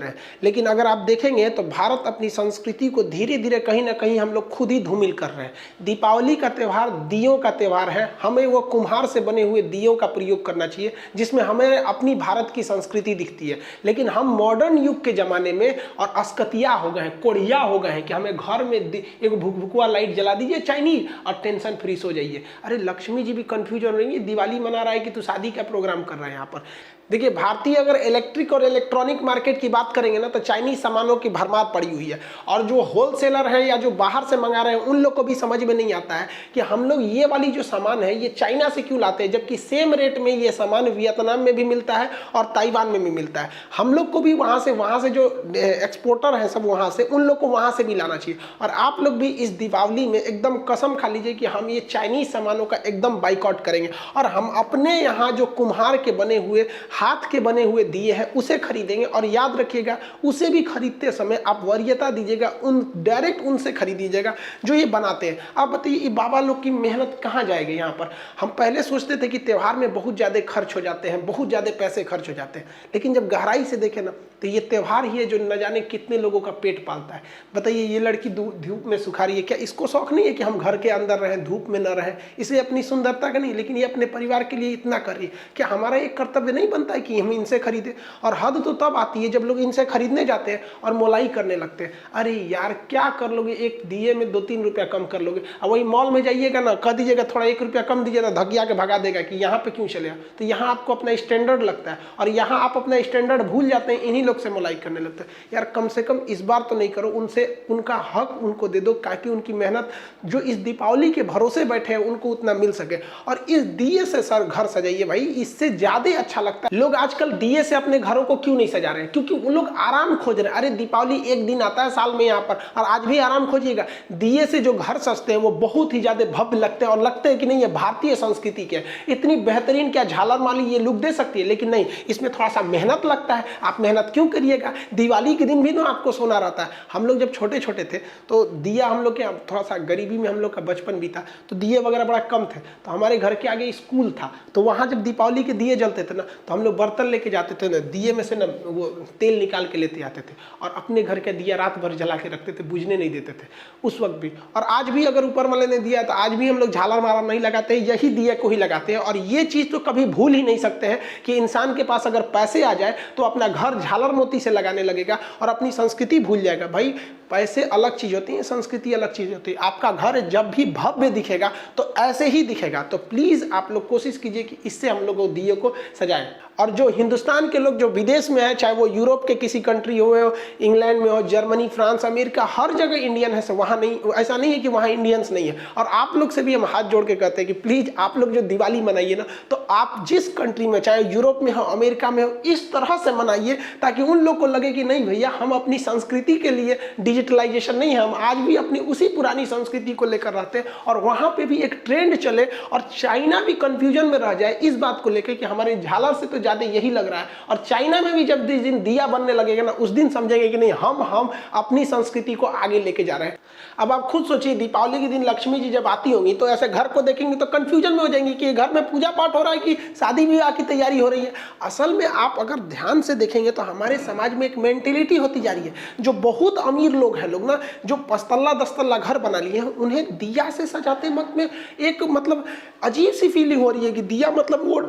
रहे हैं। लेकिन अगर आप देखेंगे तो भारत अपनी संस्कृति को धीरे धीरे कहीं ना कहीं हम लोग खुद ही धूमिल कर रहे हैं। दीपावली का त्यौहार दियों का त्यौहार है, हमें वो कुम्हार से बने हुए दियों का प्रयोग करना चाहिए जिसमें हमें अपनी भारत की संस्कृति दिखती है। लेकिन हम मॉडर्न युग के ज़माने में और अस्कतिया हो गए हैं, कोढ़िया हो गए हैं कि हमें घर में एक भुकभुकवा लाइट जला दीजिए चाइनीज और टेंशन फ्री सो जाइए। अरे लक्ष्मी जी भी कंफ्यूज हो रही है, दिवाली मना रहा है कि तू शादी का प्रोग्राम कर रहा है यहाँ पर। देखिए भारतीय अगर इलेक्ट्रिक और इलेक्ट्रॉनिक मार्केट की बात करेंगे ना तो चाइनीज सामानों की भरमार पड़ी हुई है। और जो होलसेलर है या जो बाहर से मंगा रहे हैं उन लोग को भी समझ में नहीं आता है कि हम लोग ये वाली जो सामान है ये चाइना से क्यों लाते हैं, जबकि सेम रेट में ये सामान वियतनाम में भी मिलता है और ताइवान में भी मिलता है। हम लोग को भी वहाँ से जो एक्सपोर्टर हैं सब वहाँ से, उन लोग को वहाँ से भी लाना चाहिए। और आप लोग भी इस दीपावली में एकदम कसम खा लीजिए कि हम ये चाइनीज सामानों का एकदम बाइकआउट करेंगे और हम अपने यहाँ जो कुम्हार के बने हुए हाथ के बने हुए दिए हैं उसे खरीदेंगे। और याद रखिएगा उसे भी खरीदते समय आप वरीयता दीजिएगा, डायरेक्ट उनसे खरीदिएगा जो ये बनाते हैं। आप बताइए ये बाबा लोग की मेहनत कहाँ जाएगी यहाँ पर। हम पहले सोचते थे कि त्यौहार में बहुत ज़्यादा खर्च हो जाते हैं, बहुत ज़्यादा पैसे खर्च हो जाते हैं, लेकिन जब गहराई से देखें ना तो ये त्यौहार ही है जो न जाने कितने लोगों का पेट पालता है। बताइए ये लड़की धूप में सुखा रही है, क्या इसको शौक नहीं है कि हम घर के अंदर रहें, धूप में न रहें, इसे अपनी सुंदरता का नहीं, लेकिन ये अपने परिवार के लिए इतना कर रही है। क्या हमारा एक कर्तव्य नहीं बनता है कि हम इनसे खरीदें? और हद तो तब आती है जब लोग इनसे खरीदने जाते हैं और मोलाई करने लगते हैं। अरे यार क्या कर लोगे, एक दिए में 2-3 रुपया कम कर लोगे। अब वही मॉल में जाइएगा ना, कह दीजिएगा थोड़ा 1 रुपया कम दीजिएगा, धकिया के भगा देगा कि यहाँ पे क्यों चले। तो यहाँ आपको अपना स्टैंडर्ड लगता है और यहाँ आप अपना स्टैंडर्ड भूल जाते हैं, इन्हीं लोग से मोलाई करने लगते हैं। यार कम से कम इस बार तो नहीं करो, उनसे उनका हक उनको दे दो ताकि उनकी मेहनत जो इस दीपावली के भरोसे बैठे हैं उनको उतना मिल सके। और इस दिए से सर घर सजाइए भाई, इससे ज्यादा अच्छा लगता है। लोग आजकल दिए से अपने घरों को क्यों नहीं सजा रहे हैं? क्योंकि वो लोग आराम खोज रहे हैं। अरे दीपावली एक दिन आता है साल में यहाँ पर, और आज भी आराम खोजिएगा। दिए से जो घर सजते हैं वो बहुत ही ज्यादा भव्य लगते हैं और लगते हैं कि नहीं ये भारतीय संस्कृति के इतनी बेहतरीन क्या झालर माली ये लुक दे सकती है। लेकिन नहीं, इसमें थोड़ा सा मेहनत लगता है। आप मेहनत क्यों करिएगा? दिवाली के दिन भी ना आपको सोना रहता है। हम लोग जब छोटे छोटे थे तो दिया, हम लोग के थोड़ा सा गरीबी में हम लोग का बचपन बीता, तो दिए वगैरह बड़ा कम थे। तो हमारे घर के आगे स्कूल था, तो वहाँ जब दीपावली के दिए जलते थे ना तो हम लोग बर्तन लेके जाते थे ना, दिए में से ना वो तेल निकाल के लेते आते थे और अपने घर के दिया रात भर जला के रखते थे, बुझने नहीं देते थे उस वक्त भी। और आज भी अगर ऊपर वाले ने दिया तो आज भी हम लोग झालर मारा नहीं लगाते, यही दिए को ही लगाते हैं। और ये चीज़ तो कभी भूल ही नहीं सकते हैं कि इंसान के पास अगर पैसे आ जाए तो अपना घर झालर मोती से लगाने लगेगा और अपनी संस्कृति भूल जाएगा। भाई पैसे अलग चीज होती है, संस्कृति अलग चीज होती है। आपका घर जब भी भव्य दिखेगा तो ऐसे ही दिखेगा। तो प्लीज आप लोग कोशिश कीजिए कि इससे हम लोग दिए को सजाएं। और जो हिंदुस्तान के लोग जो विदेश में है, चाहे वो यूरोप के किसी कंट्री हो, इंग्लैंड में हो, जर्मनी, फ्रांस, अमेरिका, हर जगह इंडियन है। वहाँ नहीं, ऐसा नहीं है कि वहाँ इंडियंस नहीं है। और आप लोग से भी हम हाथ जोड़ के कहते हैं कि प्लीज आप लोग जो दिवाली मनाइए ना, तो आप जिस कंट्री में, चाहे यूरोप में हो, अमेरिका में हो, इस तरह से मनाइए ताकि उन लोग को लगे कि नहीं भैया हम अपनी संस्कृति के लिए डिजिटलाइजेशन नहीं है, हम आज भी अपनी उसी पुरानी संस्कृति को लेकर रहते हैं। और वहाँ पे भी एक ट्रेंड चले और चाइना भी कंफ्यूजन में रह जाए इस बात को लेकर कि हमारे झालर से तो ज्यादा यही लग रहा है। और चाइना में भी जब जिस दिन दिया बनने लगेगा ना, उस दिन समझेंगे कि नहीं हम अपनी संस्कृति को आगे लेके जा रहे हैं। अब आप खुद सोचिए, दीपावली के दिन लक्ष्मी जी जब आती होंगी तो ऐसे घर को देखेंगे तो कंफ्यूजन में हो जाएंगे कि घर में पूजा पाठ हो रहा है कि शादी विवाह की तैयारी हो रही है। असल में आप अगर ध्यान से देखेंगे तो हमारे समाज में एक मेंटेलिटी होती जा रही है। जो बहुत अमीर लोग हैं, लोग ना जो 5 तल्ला 10 तल्ला घर बना लिए हैं, उन्हें दिया से सजाते वक्त में एक मतलब अजीब सी फीलिंग हो रही है कि दिया मतलब वो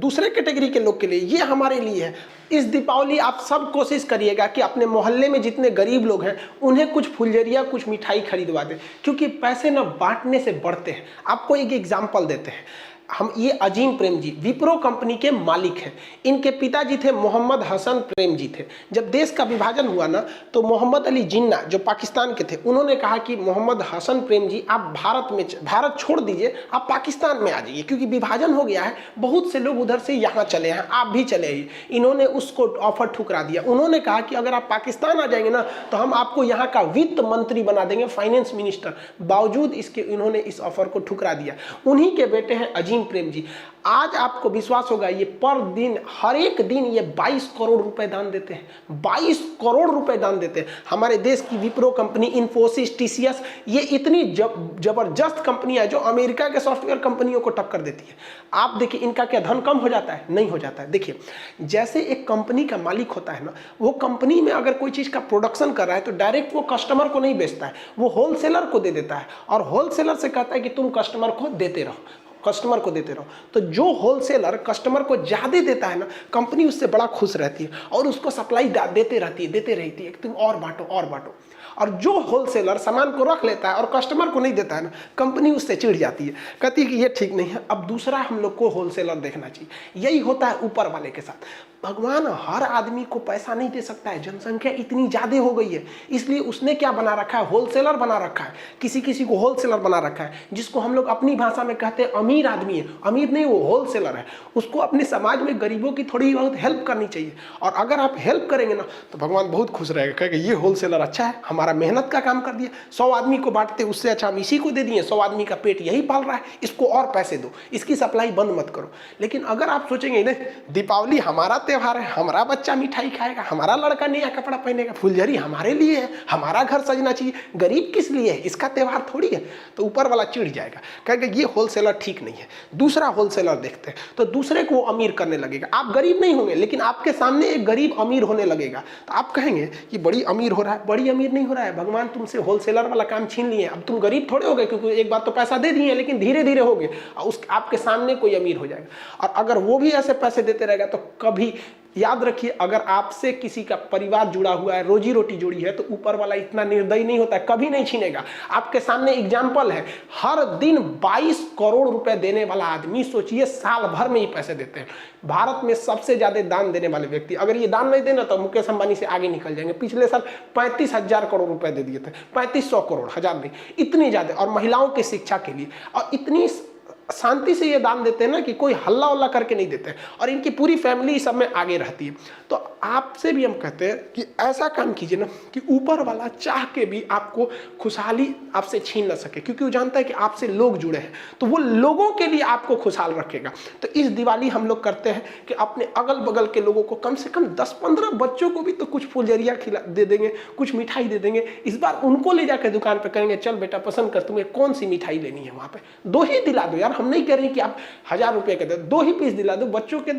दूसरे कैटेगरी के लोग के लिए, ये हमारे लिए है। इस दीपावली आप सब कोशिश करिएगा कि अपने मोहल्ले में जितने गरीब लोग हैं उन्हें कुछ फुलझड़िया, कुछ मिठाई खरीदवा दें, क्योंकि पैसे ना बांटने से बढ़ते हैं। आपको एक एग्जाम्पल देते हैं। हम ये अजीम प्रेम जी विप्रो कंपनी के मालिक हैं। इनके पिताजी थे मोहम्मद हसन प्रेम जी थे। जब देश का विभाजन हुआ ना तो मोहम्मद अली जिन्ना जो पाकिस्तान के थे, उन्होंने कहा कि मोहम्मद हसन प्रेम जी आप भारत छोड़ दीजिए, आप पाकिस्तान में आ जाइए, क्योंकि विभाजन हो गया है, बहुत से लोग उधर से यहाँ चले हैं, आप भी चले आइए। इन्होंने उसको ऑफर ठुकरा दिया। उन्होंने कहा कि अगर आप पाकिस्तान आ जाएंगे ना तो हम आपको यहाँ का वित्त मंत्री बना देंगे, फाइनेंस मिनिस्टर। बावजूद इसके इन्होंने इस ऑफर को ठुकरा दिया। उन्हीं के बेटे हैं अजीम नसीम प्रेम जी, आज आपको विश्वास होगा ये पर दिन हर एक दिन ये 22 करोड़ रुपए दान देते हैं, 22 करोड़ रुपए दान देते हैं। हमारे देश की विप्रो कंपनी, इन्फोसिस, टीसीएस, ये इतनी जबरदस्त कंपनियां जो अमेरिका के सॉफ्टवेयर कंपनियों को टक्कर देती है। आप देखिए इनका क्या धन कम हो जाता है? नहीं हो जाता है। देखिए जैसे एक कंपनी का मालिक होता है ना, वो कंपनी में अगर कोई चीज का प्रोडक्शन कर रहा है तो डायरेक्ट वो कस्टमर को नहीं बेचता है, वो होलसेलर को दे देता है और होलसेलर से कहता है कि तुम कस्टमर को देते रहो, कस्टमर को देते रहो। तो जो होलसेलर कस्टमर को ज्यादा देता है ना, कंपनी उससे बड़ा खुश रहती है और उसको सप्लाई देते रहती है कि तुम और बांटो और बांटो। और जो होलसेलर सामान को रख लेता है और कस्टमर को नहीं देता है ना, कंपनी उससे चिढ़ जाती है, कहती है कि ये ठीक नहीं है, अब दूसरा हम लोग को होलसेलर देखना चाहिए। यही होता है ऊपर वाले के साथ। भगवान हर आदमी को पैसा नहीं दे सकता है, जनसंख्या इतनी ज्यादा हो गई है, इसलिए उसने क्या बना रखा है? होलसेलर बना रखा है। किसी किसी को होलसेलर बना रखा है, जिसको हम लोग अपनी भाषा में कहते हैं अमीर आदमी है। अमीर नहीं, वो होलसेलर है। उसको अपने समाज में गरीबों की थोड़ी बहुत हेल्प करनी चाहिए, और अगर आप हेल्प करेंगे ना तो भगवान बहुत खुश रहेगा, कहेगा ये होलसेलर अच्छा है, हमारा मेहनत का काम कर दिया। 100 आदमी को बांटते उससे अच्छा हम इसी को दे दिए, 100 आदमी का पेट यही पाल रहा है, इसको और पैसे दो, इसकी सप्लाई बंद मत करो। लेकिन अगर आप सोचेंगे नहीं, दीपावली हमारा त्योहार है, हमारा बच्चा मिठाई खाएगा, हमारा लड़का नया कपड़ा पहनेगा, फुलझड़ी हमारे लिए है, हमारा घर सजना चाहिए, गरीब किस लिए है, इसका त्योहार थोड़ी है, तो ऊपर वाला चिढ़ जाएगा, कहेगा ये होलसेलर ठीक नहीं है, दूसरा होलसेलर देखते हैं। तो दूसरे को वो अमीर करने लगेगा। आप गरीब नहीं होंगे, लेकिन आपके सामने एक गरीब अमीर होने लगेगा, तो आप कहेंगे कि बड़ी अमीर हो रहा है। बड़ी अमीर नहीं हो रहा है, भगवान तुमसे होलसेलर वाला काम छीन लिए, अब तुम गरीब थोड़े हो गए, क्योंकि एक बार तो पैसा दे दिए, लेकिन धीरे धीरे हो गए, उस आपके सामने कोई अमीर हो जाएगा। और अगर वो भी ऐसे पैसे देते रहेगा तो कभी याद रखिए, अगर आपसे किसी का परिवार जुड़ा हुआ है, रोजी रोटी जुड़ी है, तो ऊपर वाला इतना निर्दयी नहीं होता है, कभी नहीं छीनेगा। आपके सामने एग्जाम्पल है, हर दिन 22 करोड़ रुपए देने वाला आदमी, सोचिए साल भर में ही पैसे देते हैं। भारत में सबसे ज्यादा दान देने वाले व्यक्ति, अगर ये दान नहीं देना तो मुकेश अंबानी से आगे निकल जाएंगे। पिछले साल 35,000 करोड़ रुपए दे दिए थे, 3500 करोड़, हजार नहीं, इतनी ज्यादा। और महिलाओं की शिक्षा के लिए, और इतनी शांति से ये दान देते हैं ना कि कोई हल्ला उल्ला करके नहीं देते हैं, और इनकी पूरी फैमिली सब में आगे रहती है। तो आपसे भी हम कहते हैं कि ऐसा काम कीजिए ना कि ऊपर वाला चाह के भी आपको खुशहाली आपसे छीन ना सके, क्योंकि वो जानता है कि आपसे लोग जुड़े हैं, तो वो लोगों के लिए आपको खुशहाल रखेगा। तो इस दिवाली हम लोग करते हैं कि अपने अगल बगल के लोगों को कम से कम 10-15 बच्चों को भी तो कुछ फुलझड़ियाँ खिला दे देंगे, कुछ मिठाई दे देंगे। इस बार उनको ले जाकर दुकान पर करेंगे, चल बेटा पसंद कर, तुम्हें कौन सी मिठाई लेनी है, वहाँ पे 2 ही दिला दो यार। हम नहीं कह रहे कि आप 1000 रुपए के दे, 2 ही पीस दिला दो। बच्चों के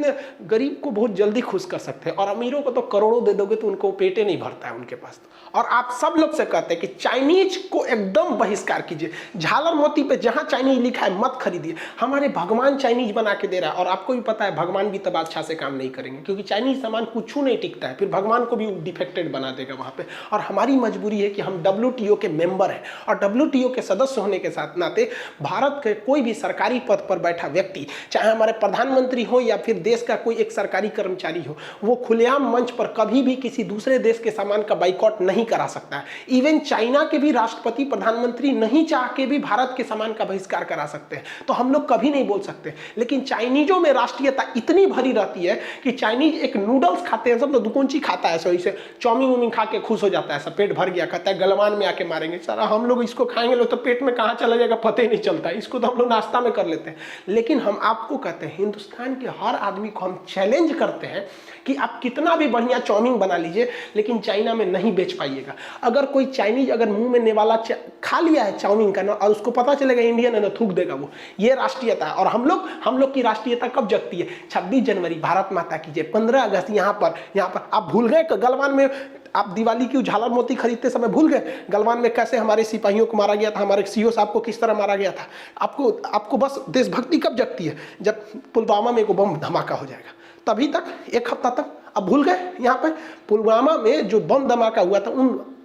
गरीब को बहुत जल्दी खुश कर सकते हैं, और अमीरों को तो करोड़ों दे दोगे तो उनको पेटे नहीं भरता है उनके पास। और आप सब लोग से कहते हैं कि चाइनीज को एकदम बहिष्कार कीजिए। झालर मोती पे जहां चाइनीज लिखा है मत खरीदिए। हमारे भगवान चाइनीज बना के दे रहा है, और आपको भी पता है भगवान भी तब अच्छा से काम नहीं करेंगे, क्योंकि चाइनीज सामान कुछ नहीं टिकता है, फिर भगवान को भी डिफेक्टेड बना देगा वहां पे। और हमारी मजबूरी है कि हम WTO के मेंबर हैं, और WTO के सदस्य होने के साथ नाते भारत के कोई भी सरकारी पद पर बैठा व्यक्ति, चाहे हमारे प्रधानमंत्री हो या फिर देश का कोई एक सरकारी कर्मचारी हो, वो खुलेआम मंच पर कभी भी किसी दूसरे देश के सामान का बाइकआउट नहीं करा सकता है। इवन चाइना के भी राष्ट्रपति, प्रधानमंत्री नहीं चाह के भी भारत के सामान का बहिष्कार करा सकते हैं, तो हम लोग कभी नहीं बोल सकते। लेकिन चाइनीजों में राष्ट्रीयता इतनी भरी रहती है कि चाइनीज एक नूडल्स खाते हैं, सब लोग दुकुंची खाता है, सही से चाउमीन उमीन खा के खुश हो जाता है, सब पेट भर गया, कहता है गलवान में आके मारेंगे। सारा हम लोग इसको खाएंगे लोग तो पेट में कहाँ चला जाएगा पता ही नहीं चलता, इसको तो हम लोग नाश्ता में कर लेते हैं। लेकिन हम आपको कहते हैं, हिंदुस्तान के हर आदमी को हम चैलेंज करते हैं कि आप कितना भी बढ़िया चाउमीन बना लीजिए, लेकिन चाइना में नहीं बेच पाइएगा। अगर कोई चाइनीज अगर मुंह में नेवाला खा लिया है चाउमीन का ना, और उसको पता चलेगा इंडियन है ना, थूक देगा वो। ये राष्ट्रीयता है। और हम लोग की राष्ट्रीयता कब जगती है? 26 जनवरी भारत माता की जय, 15 अगस्त यहाँ पर आप भूल गए गलवान में आप दिवाली की झालर मोती खरीदते समय भूल गए गलवान में कैसे हमारे सिपाहियों को मारा गया था, हमारे सीओ साहब को किस तरह मारा गया था। आपको बस देशभक्ति कब जगती है? जब पुलवामा में को बम धमाका हो जाएगा, तभी तक, एक हफ्ता तक। अब भूल गए? यहाँ पे पुलवामा में जो बम धमाका हुआ था,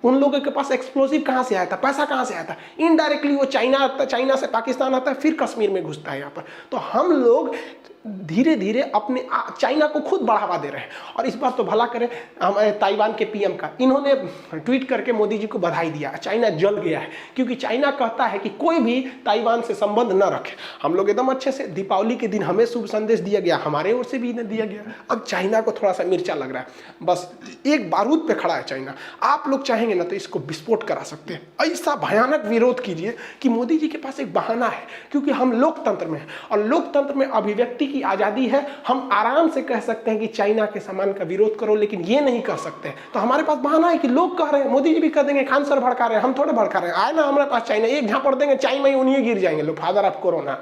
उन लोगों के पास एक्सप्लोसिव कहाँ से आया था, पैसा कहाँ से आया था? इनडायरेक्टली वो चाइना से पाकिस्तान आता है, फिर कश्मीर में घुसता है यहाँ पर। तो हम लोग धीरे धीरे अपने चाइना को खुद बढ़ावा दे रहे हैं। और इस बार तो भला करें हमारे ताइवान के पीएम का, इन्होंने ट्वीट करके मोदी जी को बधाई दिया। चाइना जल गया है, क्योंकि चाइना कहता है कि कोई भी ताइवान से संबंध न रखे। हम लोग एकदम अच्छे से, दीपावली के दिन हमें शुभ संदेश दिया गया, हमारे ओर से भी इन्हें दिया गया। अब चाइना को थोड़ा सा मिर्चा लग रहा है, बस एक बारूद पे खड़ा है चाइना। आप लोग चाहेंगे ना तो इसको विस्फोट करा सकते हैं। ऐसा भयानक विरोध कीजिए कि मोदी जी के पास एक बहाना है, क्योंकि हम लोकतंत्र में हैं और लोकतंत्र में अभिव्यक्ति की आजादी है। हम आराम से कह सकते हैं कि चाइना के सामान का विरोध करो, लेकिन ये नहीं कर सकते। तो हमारे पास बहाना है कि लोग कह रहे हैं, मोदी जी भी कह देंगे खान सर भड़का रहे हैं, हम थोड़े भड़का रहे हैं। आए ना हमारे पास चाइना, एक झापड़ देंगे चाइना में उन्हीं गिर जाएंगे लोग, फादर ऑफ कोरोना।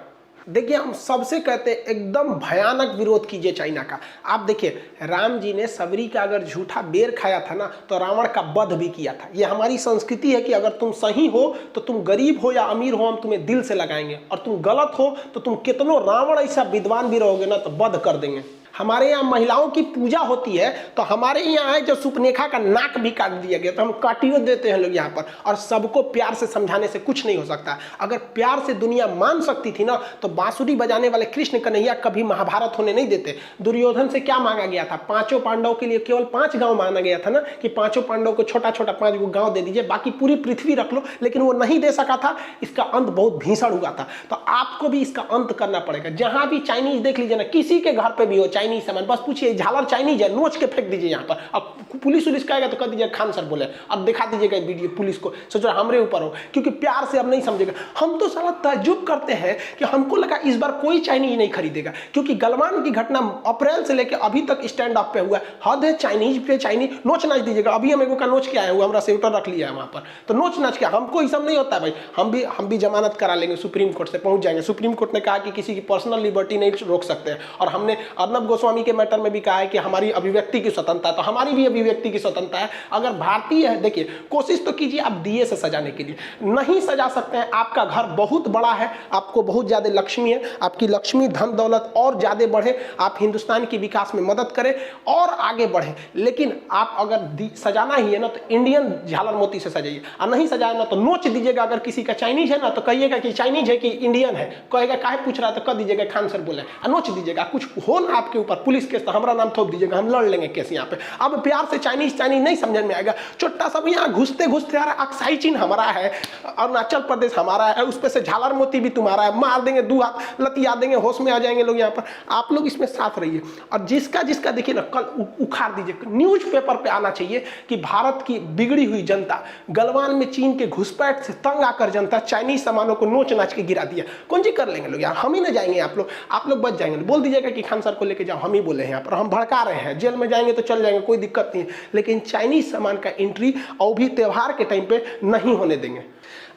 देखिए हम सबसे कहते हैं एकदम भयानक विरोध कीजिए चाइना का। आप देखिए राम जी ने सबरी का अगर झूठा बेर खाया था ना, तो रावण का वध भी किया था। ये हमारी संस्कृति है कि अगर तुम सही हो तो तुम गरीब हो या अमीर हो, हम तुम्हें दिल से लगाएंगे, और तुम गलत हो तो तुम कितनों रावण ऐसा विद्वान भी रहोगे ना तो वध कर देंगे। हमारे यहाँ महिलाओं की पूजा होती है, तो हमारे यहाँ है जो सुपनेखा का नाक भी काट दिया गया, तो हम काटियो देते हैं लोग यहाँ पर। और सबको प्यार से समझाने से कुछ नहीं हो सकता। अगर प्यार से दुनिया मान सकती थी ना, तो बांसुरी बजाने वाले कृष्ण कन्हैया कभी महाभारत होने नहीं देते। दुर्योधन से क्या मांगा गया था? 5 पांडवों के लिए केवल 5 गांव मांगा गया था ना, कि 5 पांडवों को छोटा छोटा 5 गांव दे दीजिए, बाकी पूरी पृथ्वी रख लो, लेकिन वो नहीं दे सका था। इसका अंत बहुत भीषण हुआ था। तो आपको भी इसका अंत करना पड़ेगा। जहां भी चाइनीज देख लीजिए ना, किसी के घर पे भी हो चाइनीज सामान, बस पूछिए झालर चाइनीज है, नोच के फेंक दीजिए यहाँ पर। अब पुलिस उलिस कहेगा तो कह दीजिए खान सर बोले, अब दिखा दीजिएगा वीडियो पुलिस को, सोचो हमारे ऊपर हो, क्योंकि प्यार से अब नहीं समझेगा। हम तो साला ताज्जुब करते हैं कि हमको लगा इस बार कोई चाइनीज नहीं खरीदेगा, क्योंकि गलवान की घटना अप्रैल से लेकर अभी तक स्टैंड अप पे हुआ है। हद है चाइनीज पे, चाइनीज नोच नाच दीजिएगा। अभी हम एगो का नोच के आए हुआ, हमारा स्वेटर रख लिया है वहां पर, तो नोच नाच के हमको ये सब नहीं होता है भाई। हम भी जमानत करा लेंगे, सुप्रीम कोर्ट से पहुंच जाएंगे। सुप्रीम कोर्ट ने कहा कि किसी की पर्सनल लिबर्टी नहीं रोक सकते हैं, और हमने अर्नब गोस्वामी के मैटर में भी कहा है कि हमारी अभिव्यक्ति की स्वतंत्रता है, तो हमारी भी अभिव्यक्ति की स्वतंत्रता है। अगर भारतीय है, देखिए कोशिश तो कीजिए आप दिए से सजाने के लिए, नहीं सजा सकते हैं। आपका घर बहुत बड़ा है, आपको बहुत ज्यादा लक्ष्मी है, आपकी लक्ष्मी धन दौलत और ज्यादा बढ़े, आप हिंदुस्तान की विकास में मदद करें और आगे बढ़े। लेकिन आप अगर सजाना ही है ना, तो इंडियन झालर मोती से सजाइए, और नहीं सजाए ना तो नोच दीजिएगा। अगर किसी का चाइनीज है ना, तो कहिएगा कि चाइनीज है कि इंडियन है, कहेगा काहे पूछ रहा है, तो कह दीजिएगा खान सर बोले, नोच दीजिएगा। कुछ हो ना आपके ऊपर पुलिस केस, तो हमारा नाम थोप दीजिएगा, हम लड़ लेंगे केस यहाँ पे। अब प्यार से चाइनीज नहीं समझ में आएगा। छोटा सा यहाँ घुसते घुसते आ रहा है, अक्साई चीन हमारा है, अरुणाचल प्रदेश हमारा है, उस पे से झालर मोती भी तुम्हारा है, मार देंगे, 2 हाथ लतिया देंगे, होश में आ जाएंगे लोग यहाँ पर। आप लोग इसमें साथ रहिए, और जिसका जिसका देखिए ना कल उखाड़ दीजिए। न्यूज़पेपर पे आना चाहिए कि भारत की बिगड़ी हुई जनता, गलवान में चीन के घुसपैठ से तंग आकर जनता चाइनीज सामानों को नोच नाच के गिरा दिया। कौन जी कर लेंगे लोग यार, हम ही ना जाएंगे। आप लोग बच जाएंगे, बोल दीजिएगा कि खान सर को लेके जाओ, हम ही बोले हैं यहाँ पर, हम भड़का रहे हैं, जेल में जाएंगे तो चल जाएंगे, कोई दिक्कत नहीं है। लेकिन चाइनीज सामान का एंट्री और भी त्योहार के टाइम पे नहीं होने देंगे।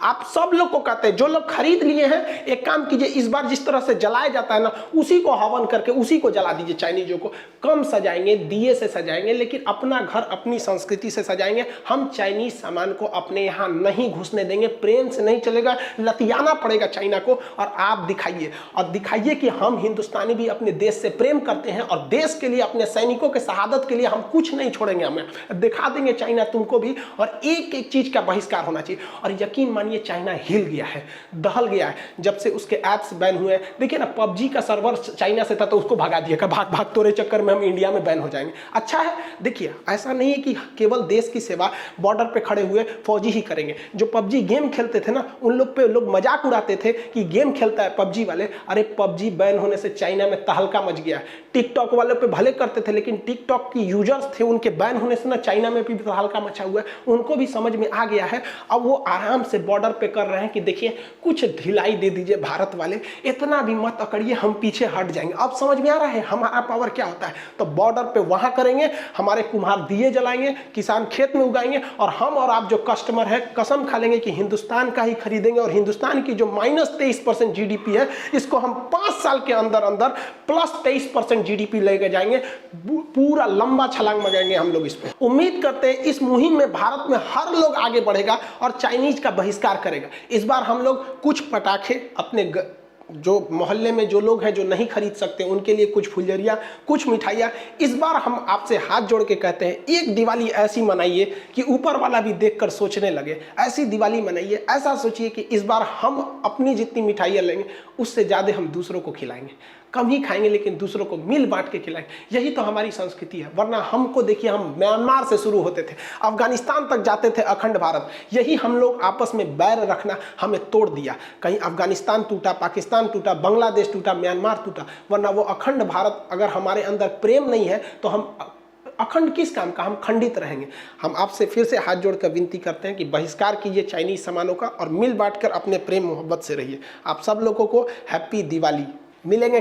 आप सब लोग को कहते हैं, जो लोग खरीद लिए हैं, एक काम कीजिए, इस बार जिस तरह से जलाया जाता है ना, उसी को हवन करके उसी को जला दीजिए। चाइनीजों को कम सजाएंगे, दिए से सजाएंगे, लेकिन अपना घर अपनी संस्कृति से सजाएंगे। हम चाइनीज सामान को अपने यहाँ नहीं घुसने देंगे, प्रेम से नहीं चलेगा, लतियाना पड़ेगा चाइना को। और आप दिखाइए कि हम हिंदुस्तानी भी अपने देश से प्रेम करते हैं, और देश के लिए, अपने सैनिकों के शहादत के लिए हम कुछ नहीं छोड़ेंगे। हमें दिखा देंगे चाइना तुमको भी, और एक एक चीज का बहिष्कार होना चाहिए। और यकीन मानिए चाइना हिल गया है, दहल गया है, जब से उसके ऐप्स बैन हुए। देखिए ना, पबजी का सर्वर चाइना से था तो उसको भगा दिया, भाग भाग तोरे चक्कर में हम इंडिया में बैन हो जाएंगे। अच्छा है, देखिए ऐसा नहीं है कि केवल देश की सेवा बॉर्डर पे खड़े हुए फौजी ही करेंगे। जो पबजी गेम खेलते थे ना, उन लोग पे लोग मजाक उड़ाते थे कि गेम खेलता है पबजी वाले। अरे पबजी बैन होने से चाइना में तहलका मच गया। टिकटॉक वाले पे भले करते थे, लेकिन टिकटॉक की यूजर्स थे, उनके बैन होने से ना चाइना में भी तहलका मचा हुआ है। उनको भी समझ में आ गया है। अब वो आराम से बॉर्डर पे कर रहे हैं कि देखिए कुछ ढिलाई दे दीजिए भारत वाले, इतना भी मत अकड़िए, हम पीछे हट जाएंगे। अब समझ में आ रहा है हमारा पावर क्या होता है। तो बॉर्डर पे वहां करेंगे, हमारे कुम्हार दिए जलाएंगे, किसान खेत में उगाएंगे, और हम और आप जो कस्टमर है कसम खा लेंगे कि हिंदुस्तान का ही खरीदेंगे। और हिंदुस्तान की जो -23% जीडीपी है, इसको हम 5 साल के अंदर अंदर +23% जीडीपी लेके जाएंगे। पूरा लंबा छलांग लगाएंगे हम लोग इस पे। उम्मीद करते हैं इस मुहिम में भारत में हर लोग आगे बढ़ेगा और चाइनीज का बहिष्कार करेगा। इस बार हम लोग कुछ पटाखे अपने जो मोहल्ले में जो लोग हैं जो नहीं खरीद सकते, उनके लिए कुछ फुलझड़ियाँ, कुछ मिठाइयाँ। इस बार हम आपसे हाथ जोड़ के कहते हैं, एक दिवाली ऐसी मनाइए कि ऊपर वाला भी देखकर सोचने लगे। ऐसी दिवाली मनाइए, ऐसा सोचिए कि इस बार हम अपनी जितनी मिठाइयाँ लेंगे उससे ज़्यादा हम दूसरों को खिलाएंगे। कम ही खाएंगे लेकिन दूसरों को मिल बांट के खिलाएंगे। यही तो हमारी संस्कृति है। वरना हमको देखिए, हम म्यांमार से शुरू होते थे, अफगानिस्तान तक जाते थे, अखंड भारत। यही हम लोग आपस में बैर रखना हमें तोड़ दिया। कहीं अफगानिस्तान टूटा, पाकिस्तान टूटा, बांग्लादेश टूटा, म्यांमार टूटा, वरना वो अखंड भारत, अगर हमारे अंदर प्रेम नहीं है तो हम अखंड किस काम का, हम खंडित रहेंगे। हम आपसे फिर से हाथ जोड़कर विनती करते हैं कि बहिष्कार कीजिए चाइनीज सामानों का और मिल बांटकर अपने प्रेम मोहब्बत से रहिए। आप सब लोगों को हैप्पी दिवाली। मिलेंगे